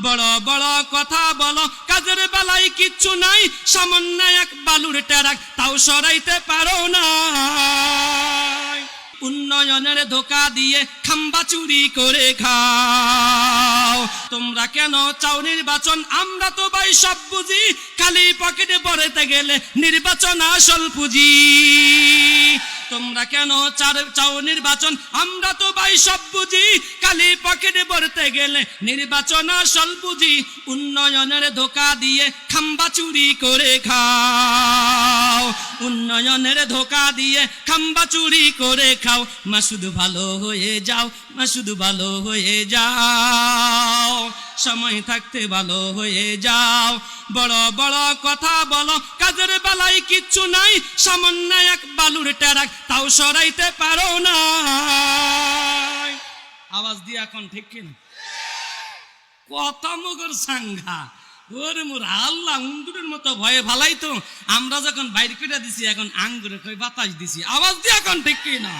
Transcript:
বড় বড় কথা বলো, কাজের বেলায় কিচ্ছু নাই, সামান্য এক বালুর ট্রাক তাও সরাইতে পারো না। উন্নয়নের ধোঁকা দিয়ে খাম্বা চুরি করে খাও। তোমরা কেন চাও নির্বাচন? আমরা তো ভাই সব বুঝি, খালি পকেটে ভরতে গেলে নির্বাচন আসল পুঁজি। তোমরা কেন চাও নির্বাচন? আমরা তো ভাই সব বুঝি, খালি পকেটে ভরতে গেলে নির্বাচন আসল পুঁজি। উন্নয়নের ধোঁকা দিয়ে খাম্বা চুরি করে খাও। উন্নয়নের ধোঁকা দিয়ে খাম্বা চুরি করে খাও। মাসুদ ভালো হয়ে যাও, মাসুদ ভালো হয়ে যাও, সময় থাকতে ভালো হয়ে যাও। বড় বড় কথা বলো, কাজের বেলায় কিচ্ছু নাই, সামান্য এক বালুর ট্রাক তাও সরাইতে পারো না। আওয়াজ দিয়ে এখন ঠিক কিনা? কত মগর সাংঘা, ওরে মোর আল্লাহ, উন্দুরের মতো ভয়ে ভালাই তো। আমরা যখন বাইরে কেটে দিছি, এখন আঙ্গুরে কই বাতাস দিছি। আওয়াজ দিয়ে এখন ঠিক কিনা?